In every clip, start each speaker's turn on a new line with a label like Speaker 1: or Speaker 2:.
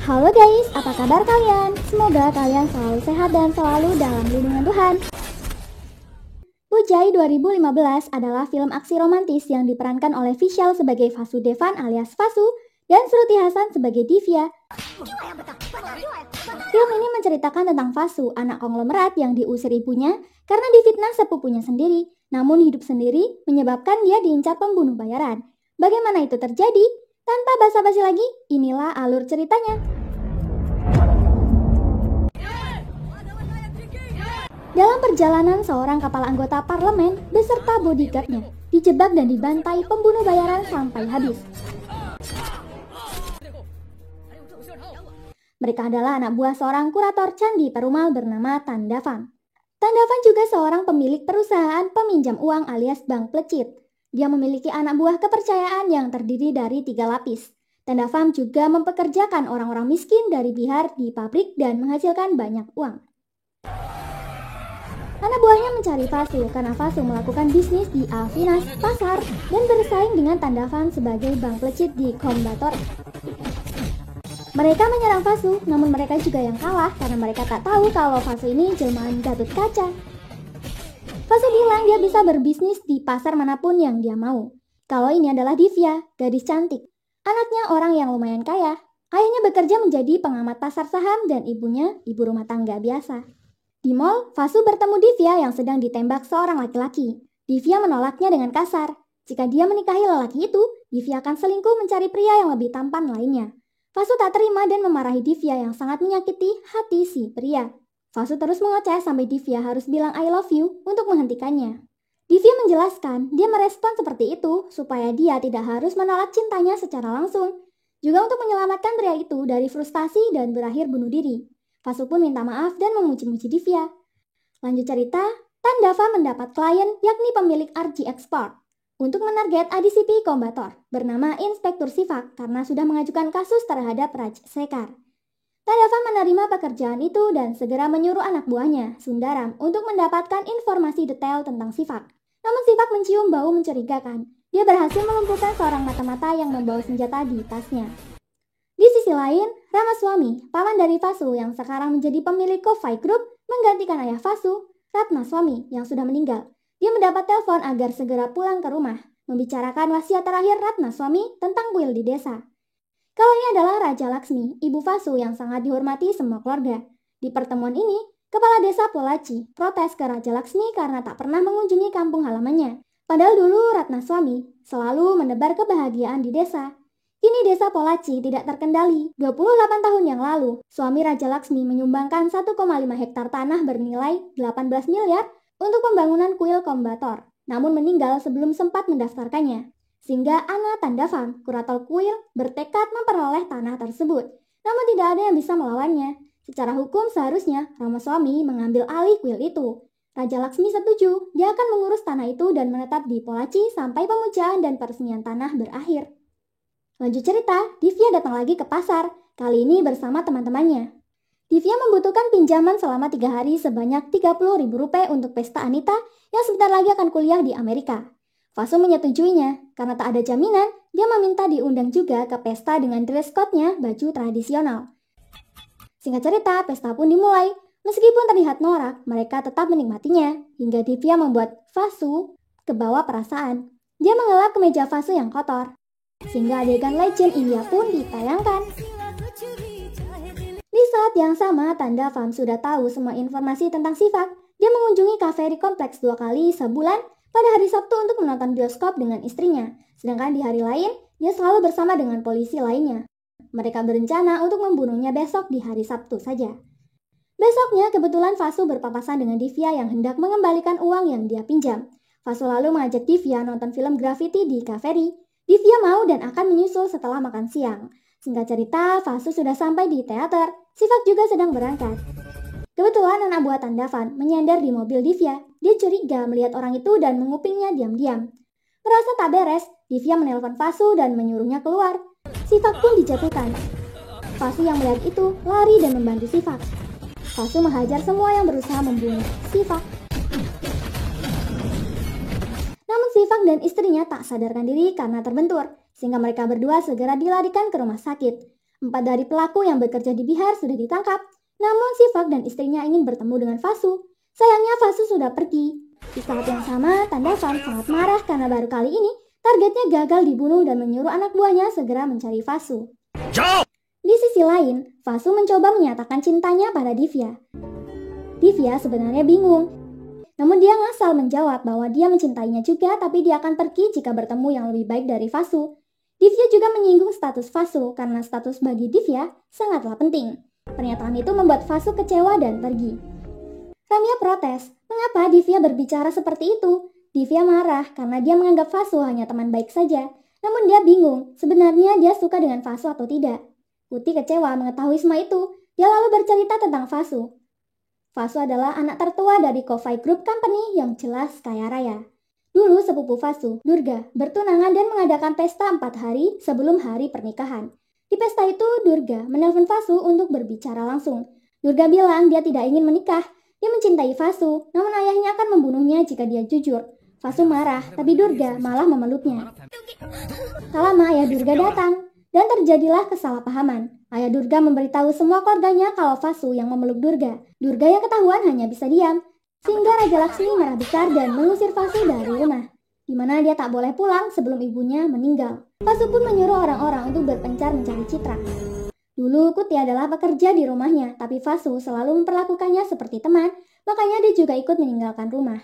Speaker 1: Halo guys, apa kabar kalian? Semoga kalian selalu sehat dan selalu dalam lindungan Tuhan. Bujai 2015 adalah film aksi romantis yang diperankan oleh Vishal sebagai Vasudevan alias Vasu dan Shruti Hassan sebagai Divya. Film ini menceritakan tentang Vasu, anak konglomerat yang diusir ibunya karena difitnah sepupunya sendiri, namun hidup sendiri menyebabkan dia diincar pembunuh bayaran. Bagaimana itu terjadi? Tanpa basa-basi lagi, inilah alur ceritanya. Dalam perjalanan, seorang kepala anggota parlemen beserta bodyguardnya dijebak dan dibantai pembunuh bayaran sampai habis. Mereka adalah anak buah seorang kurator candi perumal bernama Tandavan. Tandavan juga seorang pemilik perusahaan peminjam uang alias bank plecit. Dia memiliki anak buah kepercayaan yang terdiri dari 3 lapis. Tandavan juga mempekerjakan orang-orang miskin dari Bihar di pabrik dan menghasilkan banyak uang. Anak buahnya mencari Vasu karena Vasu melakukan bisnis di Avinas Pasar dan bersaing dengan Tandavan sebagai bank plecit di Kombator. Mereka menyerang Vasu, namun mereka juga yang kalah karena mereka tak tahu kalau Vasu ini jelmaan Gatot Kaca. Vasu bilang dia bisa berbisnis di pasar manapun yang dia mau. Kalau ini adalah Divya, gadis cantik. Anaknya orang yang lumayan kaya. Ayahnya bekerja menjadi pengamat pasar saham dan ibunya ibu rumah tangga biasa. Di mall, Vasu bertemu Divya yang sedang ditembak seorang laki-laki. Divya menolaknya dengan kasar. Jika dia menikahi lelaki itu, Divya akan selingkuh mencari pria yang lebih tampan lainnya. Vasu tak terima dan memarahi Divya yang sangat menyakiti hati si pria. Vasu terus mengoceh sampai Divya harus bilang I love you untuk menghentikannya. Divya menjelaskan dia merespon seperti itu supaya dia tidak harus menolak cintanya secara langsung. Juga untuk menyelamatkan pria itu dari frustasi dan berakhir bunuh diri. Vasu pun minta maaf dan memuji-muji Divya. Lanjut cerita, Tandava mendapat klien yakni pemilik RG Export untuk menarget ADCP Kombator bernama Inspektur Sivak karena sudah mengajukan kasus terhadap Raj Sekar. Tandava menerima pekerjaan itu dan segera menyuruh anak buahnya, Sundaram, untuk mendapatkan informasi detail tentang Sivak. Namun Sivak mencium bau mencurigakan. Dia berhasil melumpuhkan seorang mata-mata yang membawa senjata di tasnya. Di sisi lain, Ramaswamy, paman dari Vasu yang sekarang menjadi pemilik Kovai Group, menggantikan ayah Vasu, Ratnaswamy, yang sudah meninggal. Dia mendapat telepon agar segera pulang ke rumah, membicarakan wasiat terakhir Ratnaswamy tentang kuil di desa. Kalau ini adalah Raja Laksmi, ibu Vasu yang sangat dihormati semua keluarga. Di pertemuan ini, kepala desa Polachi protes ke Raja Laksmi karena tak pernah mengunjungi kampung halamannya. Padahal dulu Ratnaswamy selalu menebar kebahagiaan di desa. Kini desa Polachi tidak terkendali. 28 tahun yang lalu, suami Raja Laksmi menyumbangkan 1,5 hektar tanah bernilai 18 miliar untuk pembangunan kuil Kombator, namun meninggal sebelum sempat mendaftarkannya. Sehingga Ana Tandavan, kurator kuil, bertekad memperoleh tanah tersebut. Namun tidak ada yang bisa melawannya. Secara hukum seharusnya Ramaswamy mengambil alih kuil itu. Raja Laksmi setuju, dia akan mengurus tanah itu dan menetap di Polachi sampai pemujaan dan peresmian tanah berakhir. Lanjut cerita, Divya datang lagi ke pasar, kali ini bersama teman-temannya. Divya membutuhkan pinjaman selama 3 hari sebanyak Rp30.000 untuk pesta Anita yang sebentar lagi akan kuliah di Amerika. Vasu menyetujuinya, karena tak ada jaminan, dia meminta diundang juga ke pesta dengan dress code-nya baju tradisional. Singkat cerita, pesta pun dimulai. Meskipun terlihat norak, mereka tetap menikmatinya, hingga Divya membuat Vasu kebawa perasaan. Dia mengelap kemeja Vasu yang kotor, sehingga adegan legend India pun ditayangkan. Di saat yang sama, Tandavan sudah tahu semua informasi tentang Sivak. Dia mengunjungi kafe di kompleks 2 kali sebulan pada hari Sabtu untuk menonton bioskop dengan istrinya. Sedangkan di hari lain, dia selalu bersama dengan polisi lainnya. Mereka berencana untuk membunuhnya besok di hari Sabtu saja. Besoknya, kebetulan Vasu berpapasan dengan Divya yang hendak mengembalikan uang yang dia pinjam. Vasu lalu mengajak Divya nonton film Graffiti di Kaveri. Divya mau dan akan menyusul setelah makan siang. Singkat cerita, Vasu sudah sampai di teater. Sivak juga sedang berangkat. Kebetulan anak buah Tandavan menyender di mobil Divya. Dia curiga melihat orang itu dan mengupingnya diam-diam. Merasa tak beres, Divya menelpon Vasu dan menyuruhnya keluar. Sivak pun dijatuhkan. Vasu yang melihat itu lari dan membantu Sivak. Vasu menghajar semua yang berusaha membunuh Sivak. Namun Sivak dan istrinya tak sadarkan diri karena terbentur, sehingga mereka berdua segera dilarikan ke rumah sakit. 4 dari pelaku yang bekerja di Bihar sudah ditangkap. Namun Sifak dan istrinya ingin bertemu dengan Vasu. Sayangnya Vasu sudah pergi. Di saat yang sama, Tandavan sangat marah karena baru kali ini targetnya gagal dibunuh dan menyuruh anak buahnya segera mencari Vasu. Di sisi lain, Vasu mencoba menyatakan cintanya pada Divya. Divya sebenarnya bingung. Namun dia ngasal menjawab bahwa dia mencintainya juga, tapi dia akan pergi jika bertemu yang lebih baik dari Vasu. Divya juga menyinggung status Vasu karena status bagi Divya sangatlah penting. Pernyataan itu membuat Vasu kecewa dan pergi. Ramya protes, mengapa Divya berbicara seperti itu? Divya marah karena dia menganggap Vasu hanya teman baik saja. Namun dia bingung, sebenarnya dia suka dengan Vasu atau tidak. Kuti kecewa mengetahui semua itu. Dia lalu bercerita tentang Vasu. Vasu adalah anak tertua dari Kofai Group Company yang jelas kaya raya. Dulu sepupu Vasu, Durga, bertunangan dan mengadakan pesta 4 hari sebelum hari pernikahan. Di pesta itu, Durga menelpon Vasu untuk berbicara langsung. Durga bilang dia tidak ingin menikah. Dia mencintai Vasu, namun ayahnya akan membunuhnya jika dia jujur. Vasu marah, tapi Durga malah memeluknya. Tak lama ayah Durga datang, dan terjadilah kesalahpahaman. Ayah Durga memberitahu semua keluarganya kalau Vasu yang memeluk Durga. Durga yang ketahuan hanya bisa diam, sehingga Raja Laksmi marah besar dan mengusir Vasu dari rumah, di mana dia tak boleh pulang sebelum ibunya meninggal. Vasu pun menyuruh orang-orang untuk berpencar mencari Citra. Dulu Kuti adalah pekerja di rumahnya, tapi Vasu selalu memperlakukannya seperti teman, makanya dia juga ikut meninggalkan rumah.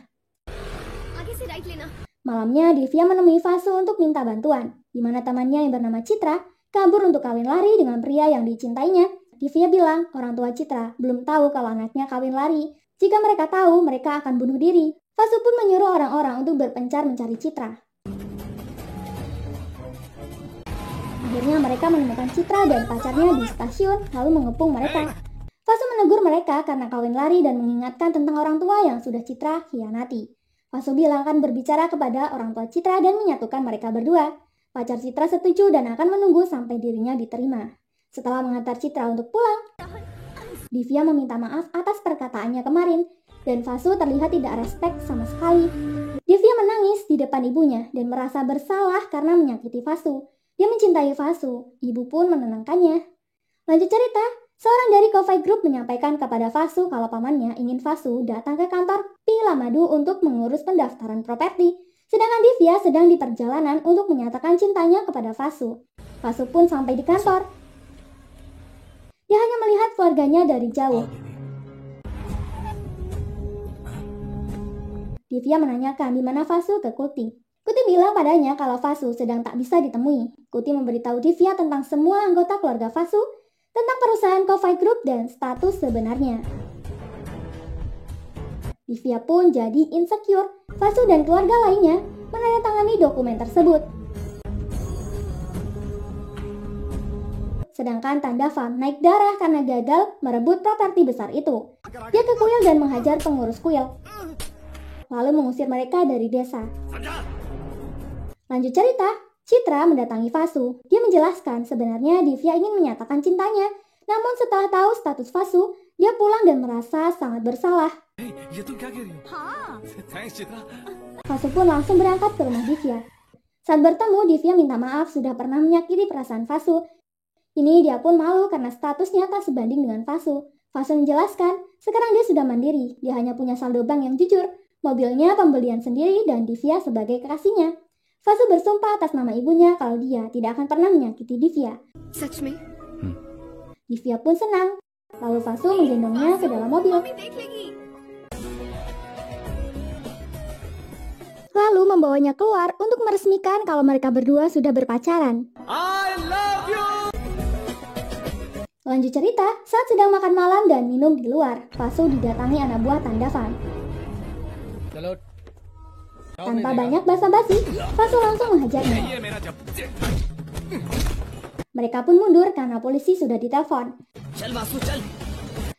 Speaker 1: Malamnya Divya menemui Vasu untuk minta bantuan, di mana temannya yang bernama Citra kabur untuk kawin lari dengan pria yang dicintainya. Divya bilang orang tua Citra belum tahu kalau anaknya kawin lari. Jika mereka tahu, mereka akan bunuh diri. Vasu pun menyuruh orang-orang untuk berpencar mencari Citra. Akhirnya mereka menemukan Citra dan pacarnya di stasiun, lalu mengepung mereka. Vasu menegur mereka karena kawin lari dan mengingatkan tentang orang tua yang sudah Citra khianati. Vasu bilang akan berbicara kepada orang tua Citra dan menyatukan mereka berdua. Pacar Citra setuju dan akan menunggu sampai dirinya diterima. Setelah mengantar Citra untuk pulang, Divya meminta maaf atas perkataannya kemarin, dan Vasu terlihat tidak respect sama sekali. Divya menangis di depan ibunya dan merasa bersalah karena menyakiti Vasu. Dia mencintai Vasu, ibu pun menenangkannya. Lanjut cerita, seorang dari Kofai Group menyampaikan kepada Vasu kalau pamannya ingin Vasu datang ke kantor Pilamadu untuk mengurus pendaftaran properti. Sedangkan Divya sedang di perjalanan untuk menyatakan cintanya kepada Vasu. Vasu pun sampai di kantor. Dia hanya melihat keluarganya dari jauh. Divya menanyakan di mana Vasu ke Kuti. Kuti bilang padanya kalau Vasu sedang tak bisa ditemui. Kuti memberitahu Divya tentang semua anggota keluarga Vasu, tentang perusahaan Kofai Group dan status sebenarnya. Divya pun jadi insecure. Vasu dan keluarga lainnya menandatangani dokumen tersebut. Sedangkan Tandavan naik darah karena gagal merebut properti besar itu. Dia ke kuil dan menghajar pengurus kuil, lalu mengusir mereka dari desa. Lanjut cerita, Citra mendatangi Vasu. Dia menjelaskan sebenarnya Divya ingin menyatakan cintanya. Namun setelah tahu status Vasu, dia pulang dan merasa sangat bersalah. Vasu pun langsung berangkat ke rumah Divya. Saat bertemu, Divya minta maaf sudah pernah menyakiti perasaan Vasu. Ini dia pun malu karena statusnya tak sebanding dengan Vasu. Vasu menjelaskan, sekarang dia sudah mandiri. Dia hanya punya saldo bank yang jujur, mobilnya pembelian sendiri dan Divya sebagai kekasihnya. Vasu bersumpah atas nama ibunya kalau dia tidak akan pernah menyakiti Divya. Divya pun senang. Lalu Vasu menggendongnya ke dalam mobil. Lalu membawanya keluar untuk meresmikan kalau mereka berdua sudah berpacaran. I love you! Lanjut cerita, saat sedang makan malam dan minum di luar, Vasu didatangi anak buah Tandavan. Tanpa banyak basa-basi, Vasu langsung menghajarnya. Mereka pun mundur karena polisi sudah ditelepon.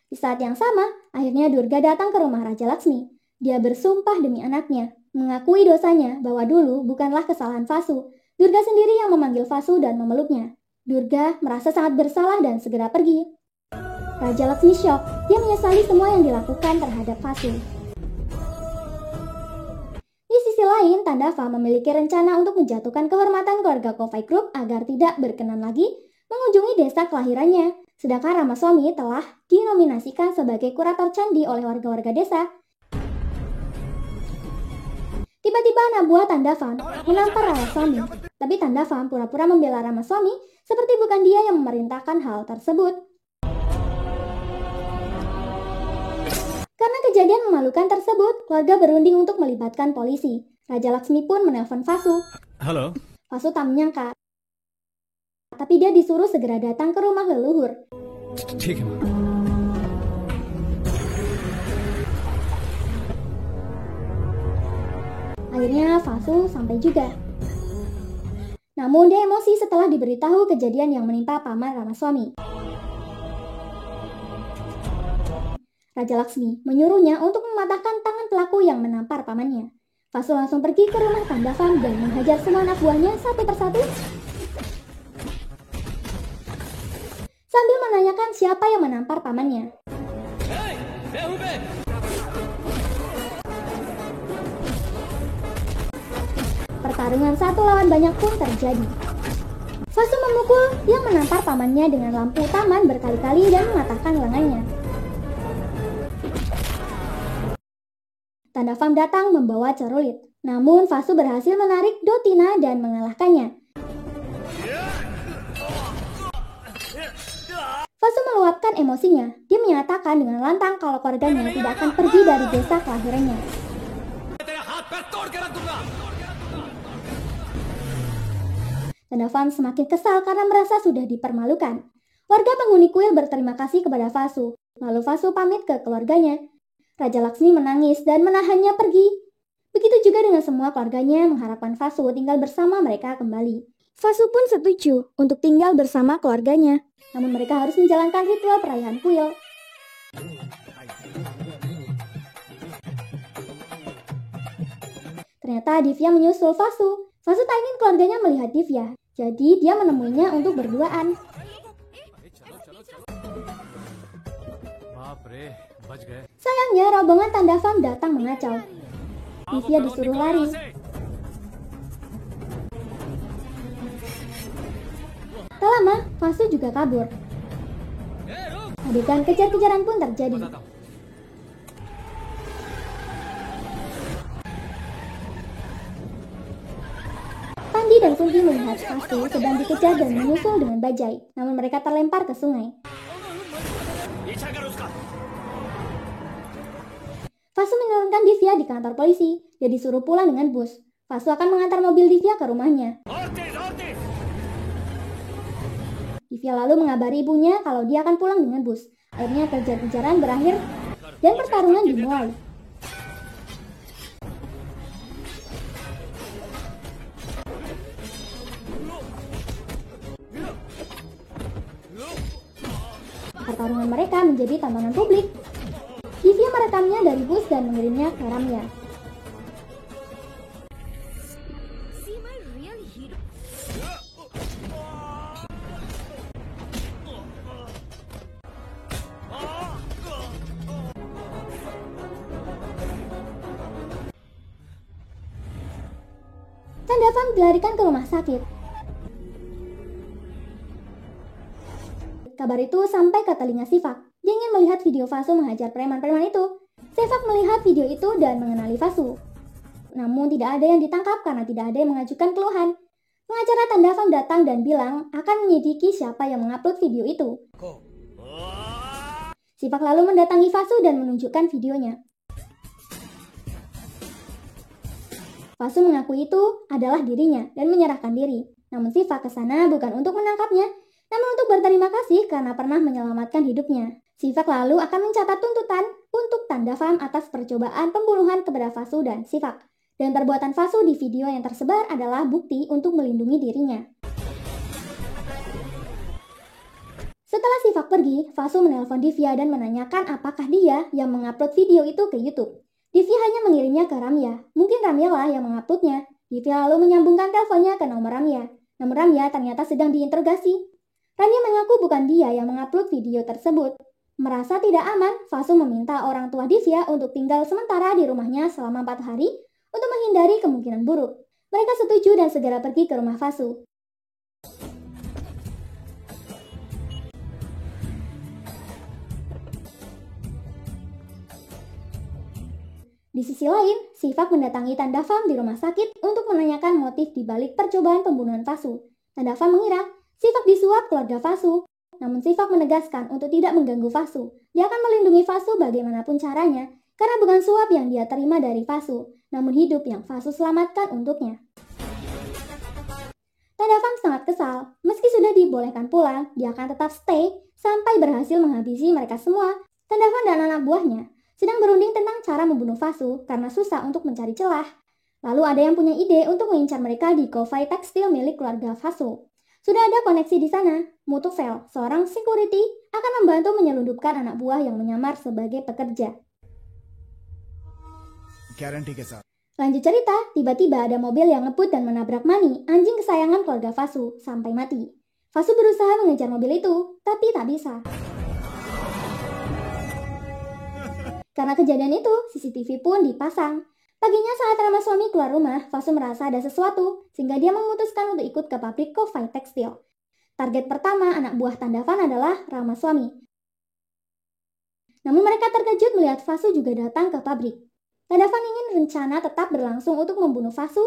Speaker 1: Di saat yang sama, akhirnya Durga datang ke rumah Raja Laksmi. Dia bersumpah demi anaknya, mengakui dosanya bahwa dulu bukanlah kesalahan Vasu. Durga sendiri yang memanggil Vasu dan memeluknya. Durga merasa sangat bersalah dan segera pergi. Raja Laksmi syok. Dia menyesali semua yang dilakukan terhadap Vasu. Di sisi lain, Tandava memiliki rencana untuk menjatuhkan kehormatan keluarga Kofai Group agar tidak berkenan lagi mengunjungi desa kelahirannya. Sedangkan Ramaswamy telah dinominasikan sebagai kurator candi oleh warga-warga desa. Tiba-tiba anak buah Tandavam menampar Ramaswamy, tapi Tandavam pura-pura membela Ramaswamy seperti bukan dia yang memerintahkan hal tersebut. Karena kejadian memalukan tersebut, keluarga berunding untuk melibatkan polisi. Raja Laksmi pun menelpon Vasu.
Speaker 2: Halo.
Speaker 1: Vasu tak menyangka, tapi dia disuruh segera datang ke rumah leluhur. Akhirnya Vasu sampai juga. Namun dia emosi setelah diberitahu kejadian yang menimpa paman Ramaswamy. Raja Laksmi menyuruhnya untuk mematahkan tangan pelaku yang menampar pamannya. Vasu langsung pergi ke rumah Tandavam dan menghajar semua anak buahnya satu persatu, sambil menanyakan siapa yang menampar pamannya. Pertarungan satu lawan banyak pun terjadi. Vasu memukul yang menampar pamannya dengan lampu taman berkali-kali dan mematahkan lengannya. Tandavam datang membawa cerulit, namun Vasu berhasil menarik Dotina dan mengalahkannya. Vasu meluapkan emosinya. Dia menyatakan dengan lantang kalau keluarganya tidak akan pergi dari desa kelahirannya. Tandavam semakin kesal karena merasa sudah dipermalukan. Warga penghuni kuil berterima kasih kepada Vasu. Lalu Vasu pamit ke keluarganya. Raja Laksmi menangis dan menahannya pergi. Begitu juga dengan semua keluarganya mengharapkan Vasu tinggal bersama mereka kembali. Vasu pun setuju untuk tinggal bersama keluarganya. Namun mereka harus menjalankan ritual perayaan kuil. Ternyata Divya menyusul Vasu. Vasu tak ingin keluarganya melihat Divya. Jadi dia menemuinya untuk berduaan. Sayangnya rombongan Tandavam datang mengacau. Divya disuruh lari. Tak lama, Vasu juga kabur. Adegan kejar-kejaran pun terjadi. Pandi dan Kunti melihat Vasu sedang dikejar dan menyusul dengan bajai, namun mereka terlempar ke sungai. Vasu menurunkan Divya di kantor polisi. Dia disuruh pulang dengan bus. Vasu akan mengantar mobil Divya ke rumahnya. Divya lalu mengabari ibunya kalau dia akan pulang dengan bus. Akhirnya kejar-kejaran berakhir dan pertarungan dimulai. Pertarungan mereka menjadi tontonan publik. Divya merekamnya dari bus dan mengirimnya ke Ramya. Tandavam dilarikan ke rumah sakit. Kabar itu sampai ke telinga Sivak. Dia ingin melihat video Vasu menghajar preman-preman itu. Sivak melihat video itu dan mengenali Vasu. Namun tidak ada yang ditangkap karena tidak ada yang mengajukan keluhan. Pengacara Tandavam datang dan bilang akan menyelidiki siapa yang mengupload video itu. Sivak lalu mendatangi Vasu dan menunjukkan videonya. Vasu mengaku itu adalah dirinya dan menyerahkan diri. Namun Sivak ke sana bukan untuk menangkapnya, namun untuk berterima kasih karena pernah menyelamatkan hidupnya. Sivak lalu akan mencatat tuntutan untuk Tandavam atas percobaan pembunuhan kepada Vasu dan Sivak. Dan perbuatan Vasu di video yang tersebar adalah bukti untuk melindungi dirinya. Setelah Sivak pergi, Vasu menelpon Divya dan menanyakan apakah dia yang mengupload video itu ke YouTube. Divya hanya mengirimnya ke Ramya. Mungkin Ramya lah yang menguploadnya. Divya lalu menyambungkan teleponnya ke nomor Ramya. Namun Ramya ternyata sedang diinterogasi. Ramya mengaku bukan dia yang mengupload video tersebut. Merasa tidak aman, Vasu meminta orang tua Divya untuk tinggal sementara di rumahnya selama 4 hari untuk menghindari kemungkinan buruk. Mereka setuju dan segera pergi ke rumah Vasu. Di sisi lain, Sifak mendatangi Tanda Fam di rumah sakit untuk menanyakan motif di balik percobaan pembunuhan Fasu. Tanda Fam mengira Sifak disuap keluarga Fasu, namun Sifak menegaskan untuk tidak mengganggu Fasu. Dia akan melindungi Fasu bagaimanapun caranya, karena bukan suap yang dia terima dari Fasu, namun hidup yang Fasu selamatkan untuknya. Tanda Fam sangat kesal. Meski sudah dibolehkan pulang, dia akan tetap stay sampai berhasil menghabisi mereka semua. Tanda Fam dan anak buahnya sedang berunding tentang cara membunuh Fasu karena susah untuk mencari celah. Lalu ada yang punya ide untuk mengincar mereka di Kofai tekstil milik keluarga Fasu. Sudah ada koneksi di sana. Mutufel, seorang security, akan membantu menyelundupkan anak buah yang menyamar sebagai pekerja. Lanjut cerita, tiba-tiba ada mobil yang ngebut dan menabrak Mani, anjing kesayangan keluarga Fasu, sampai mati. Fasu berusaha mengejar mobil itu, tapi tak bisa. Karena kejadian itu, CCTV pun dipasang. Paginya saat Ramaswamy keluar rumah, Fasu merasa ada sesuatu, sehingga dia memutuskan untuk ikut ke pabrik Kofai tekstil. Target pertama anak buah Tanda Fam adalah Ramaswamy. Namun mereka terkejut melihat Fasu juga datang ke pabrik. Tanda Fam ingin rencana tetap berlangsung untuk membunuh Fasu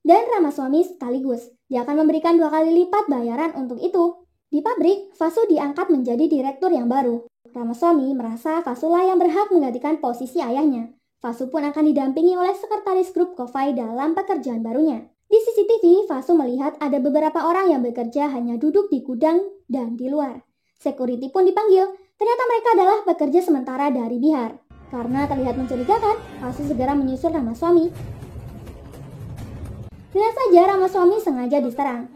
Speaker 1: dan Ramaswamy sekaligus. Dia akan memberikan 2 kali lipat bayaran untuk itu. Di pabrik, Fasu diangkat menjadi direktur yang baru. Ramaswamy merasa Fasulah yang berhak menggantikan posisi ayahnya. Fasu pun akan didampingi oleh sekretaris grup Kofai dalam pekerjaan barunya. Di CCTV, Fasu melihat ada beberapa orang yang bekerja hanya duduk di gudang dan di luar. Security pun dipanggil. Ternyata mereka adalah pekerja sementara dari Bihar. Karena terlihat mencurigakan, Fasu segera menyusul Ramaswamy. Tidak saja Ramaswamy sengaja diserang.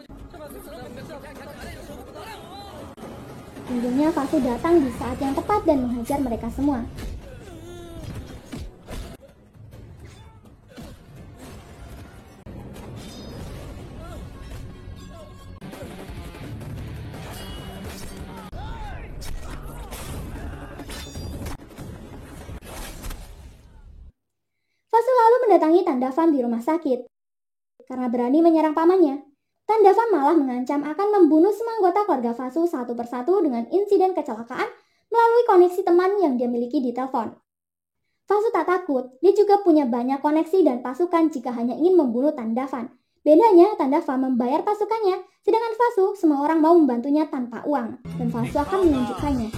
Speaker 1: Ujungnya Fasu datang di saat yang tepat dan menghajar mereka semua. Fasu lalu mendatangi Tanda Fam di rumah sakit. Karena berani menyerang pamannya, Tanda Fam malah mengancam akan membunuh semua anggota keluarga Fasu satu persatu dengan insiden kecelakaan melalui koneksi teman yang dia miliki di telepon. Fasu tak takut, dia juga punya banyak koneksi dan pasukan jika hanya ingin membunuh Tanda Fam. Bedanya, Tanda Fam membayar pasukannya, sedangkan Fasu semua orang mau membantunya tanpa uang, dan Fasu akan menunjukkannya.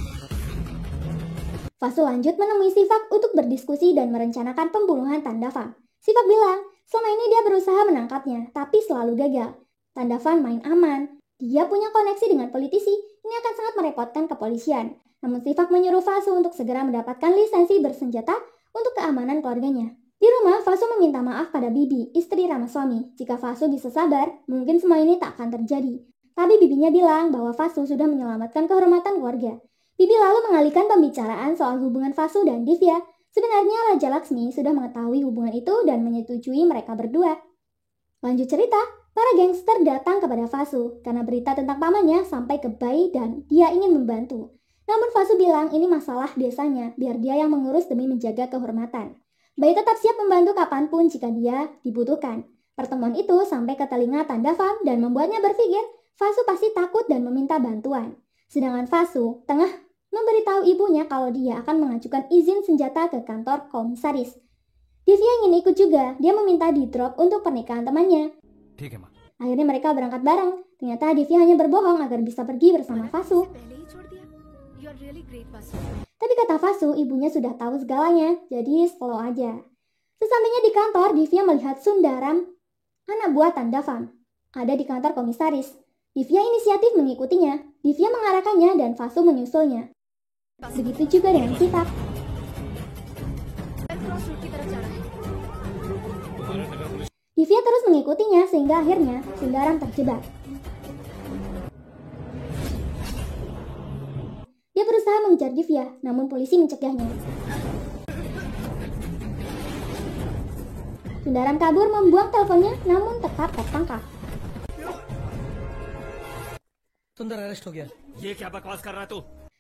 Speaker 1: Fasu lanjut menemui Sifak untuk berdiskusi dan merencanakan pembunuhan Tanda Fam. Sifak bilang, selama ini dia berusaha menangkapnya, tapi selalu gagal. Tanda Fam main aman. Dia punya koneksi dengan politisi, ini akan sangat merepotkan kepolisian. Namun Sifak menyuruh Fasu untuk segera mendapatkan lisensi bersenjata untuk keamanan keluarganya. Di rumah, Fasu meminta maaf pada Bibi, istri Ramaswamy. Jika Fasu bisa sabar, mungkin semua ini tak akan terjadi. Tapi bibinya bilang bahwa Fasu sudah menyelamatkan kehormatan keluarga. Bibi lalu mengalihkan pembicaraan soal hubungan Fasu dan Divya. Sebenarnya Raja Laksmi sudah mengetahui hubungan itu dan menyetujui mereka berdua. Lanjut cerita, para gangster datang kepada Fasu karena berita tentang pamannya sampai ke Bai dan dia ingin membantu. Namun Fasu bilang ini masalah desanya, biar dia yang mengurus demi menjaga kehormatan. Bai tetap siap membantu kapanpun jika dia dibutuhkan. Pertemuan itu sampai ke telinga Tanda Fam dan membuatnya berpikir Fasu pasti takut dan meminta bantuan. Sedangkan Fasu tengah memberitahu ibunya kalau dia akan mengajukan izin senjata ke kantor komisaris. Divya ingin ikut juga, dia meminta di-drop untuk pernikahan temannya. Akhirnya mereka berangkat bareng. Ternyata Divya hanya berbohong agar bisa pergi bersama Fasu. Tapi kata Fasu, ibunya sudah tahu segalanya, jadi slow aja. Sesampainya di kantor, Divya melihat Sundaram, anak buah Tanda Fam, ada di kantor komisaris. Divya inisiatif mengikutinya. Divya mengarahkannya dan Fasu menyusulnya. Begitu juga dengan Sifak. Divya terus mengikutinya sehingga akhirnya Sundaram terjebak. Dia berusaha mengejar Divya, namun polisi mencegahnya. Sundaram kabur membuang teleponnya, namun tetap tertangkap.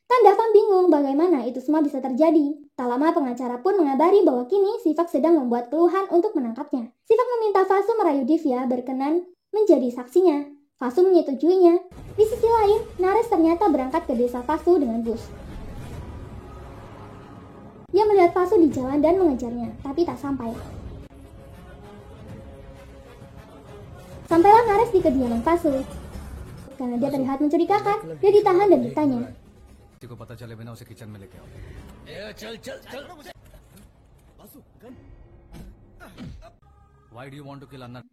Speaker 1: Tanda Fam bingung bagaimana itu semua bisa terjadi. Tak lama pengacara pun mengabari bahwa kini Sifak sedang membuat keluhan untuk menangkapnya. Sifak meminta Fasu merayu Divya berkenan menjadi saksinya. Fasu menyetujuinya. Di sisi lain, Nares ternyata berangkat ke desa Fasu dengan bus. Dia Dia melihat Fasu di jalan dan mengejarnya, tapi tak sampai. Sampailah Nares di kediaman Fasu. Karena dia terlihat mencurigakan, dia ditahan dan ditanya.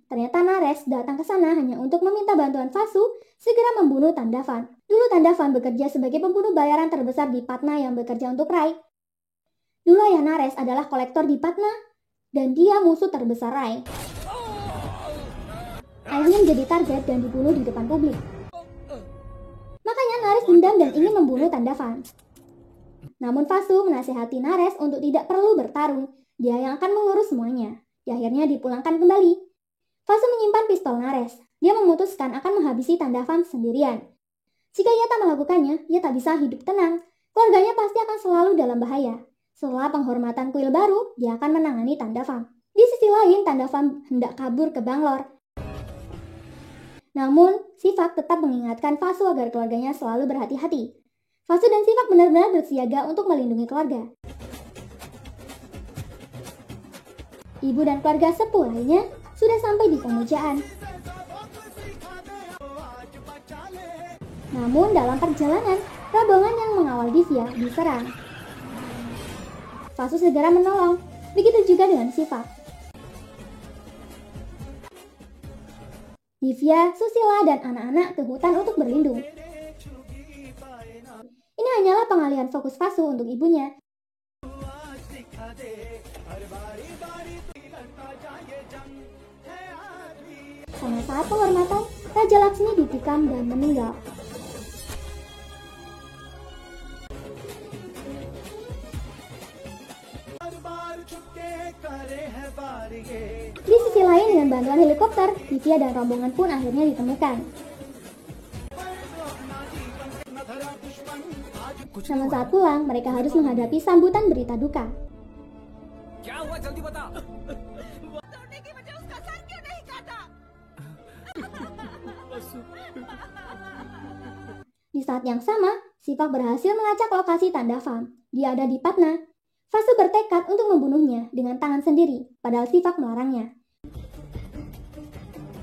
Speaker 1: Ternyata Nares datang ke sana hanya untuk meminta bantuan Fasu segera membunuh Tandavan. Dulu Tandavan bekerja sebagai pembunuh bayaran terbesar di Patna yang bekerja untuk Rai. Dulu ayah Nares adalah kolektor di Patna dan dia musuh terbesar Rai. Ayahnya menjadi target dan dibunuh di depan publik. Makanya Nares dendam dan ingin membunuh Tandavan. Namun Fasu menasihati Nares untuk tidak perlu bertarung, dia yang akan mengurus semuanya. Akhirnya dipulangkan kembali. Fasu menyimpan pistol Nares. Dia memutuskan akan menghabisi Tandavan sendirian. Jika ia tak melakukannya, ia tak bisa hidup tenang. Keluarganya pasti akan selalu dalam bahaya. Setelah penghormatan kuil baru, dia akan menangani Tandavan. Di sisi lain, Tandavan hendak kabur ke Bangalore. Namun, Sifak tetap mengingatkan Fasu agar keluarganya selalu berhati-hati. Fasu dan Sifak benar-benar bersiaga untuk melindungi keluarga. Ibu dan keluarga sepuh lainnya sudah sampai di pemujaan. Namun dalam perjalanan, rombongan yang mengawal Divya diserang. Fasu segera menolong, begitu juga dengan Sifak. Divya, Susila, dan anak-anak ke hutan untuk berlindung. Ini hanyalah pengalihan fokus Fasu untuk ibunya. Pada saat penghormatan, Raja Laksmi ditikam dan meninggal. Di sisi lain, dengan bantuan helikopter, Divya dan rombongan pun akhirnya ditemukan. Namun saat pulang, mereka harus menghadapi sambutan berita duka. Di saat yang sama, Sifak berhasil melacak lokasi Tandavan. Dia ada di Patna. Fasu bertekad untuk membunuhnya dengan tangan sendiri, padahal Sifak melarangnya.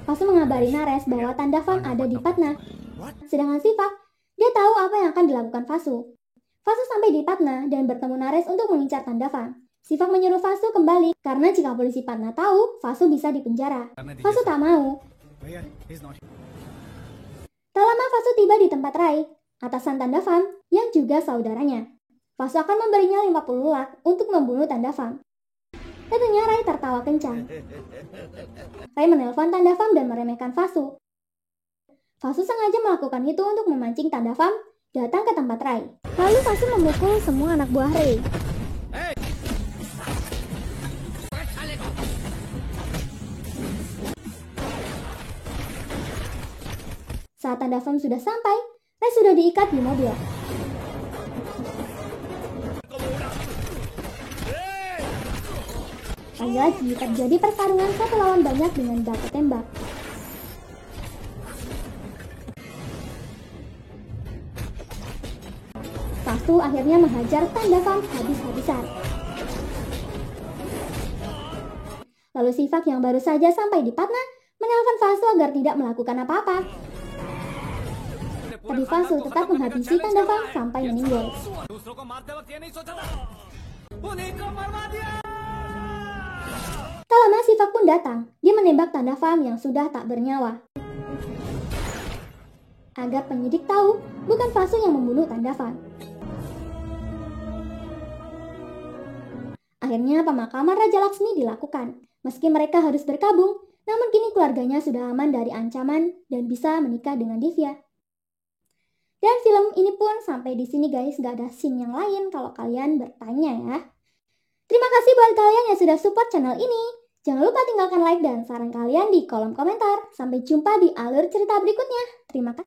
Speaker 1: Fasu mengabari Nares bahwa Tandavan ada di Patna. Sedangkan Sifak, dia tahu apa yang akan dilakukan Fasu. Fasu sampai di Patna dan bertemu Nares untuk mengincar Tandavan. Sifak menyuruh Fasu kembali karena jika polisi Patna tahu, Fasu bisa dipenjara. Fasu tak mau. Tak lama Fasu tiba di tempat Rai, atasan Tandavan yang juga saudaranya. Fasu akan memberinya 50 lak untuk membunuh Tandavan. Tentunya Rai tertawa kencang. Rai menelpon Tandavan dan meremehkan Fasu. Fasu sengaja melakukan itu untuk memancing Tandavan datang ke tempat Rai. Lalu Fasu memukul semua anak buah Rai. Saat Tandavan sudah sampai, Rai sudah diikat di mobil. Lagi-lagi terjadi pertarungan satu lawan banyak dengan baku tembak. Fasu akhirnya menghajar Tandavan habis-habisan. Lalu Sifak yang baru saja sampai di Patna menelpon Fasu agar tidak melakukan apa-apa. Tapi Fasu tetap menghabisi Tandavan sampai meninggal. Tak lama Sifak pun datang. Dia menembak Tandavan yang sudah tak bernyawa. Agar penyidik tahu, bukan Fasu yang membunuh Tandavan. Akhirnya pemakaman Raja Laksmi dilakukan. Meski mereka harus berkabung, namun kini keluarganya sudah aman dari ancaman dan bisa menikah dengan Divya. Dan film ini pun sampai di sini guys, gak ada scene yang lain kalau kalian bertanya ya. Terima kasih buat kalian yang sudah support channel ini. Jangan lupa tinggalkan like dan saran kalian di kolom komentar. Sampai jumpa di alur cerita berikutnya. Terima kasih.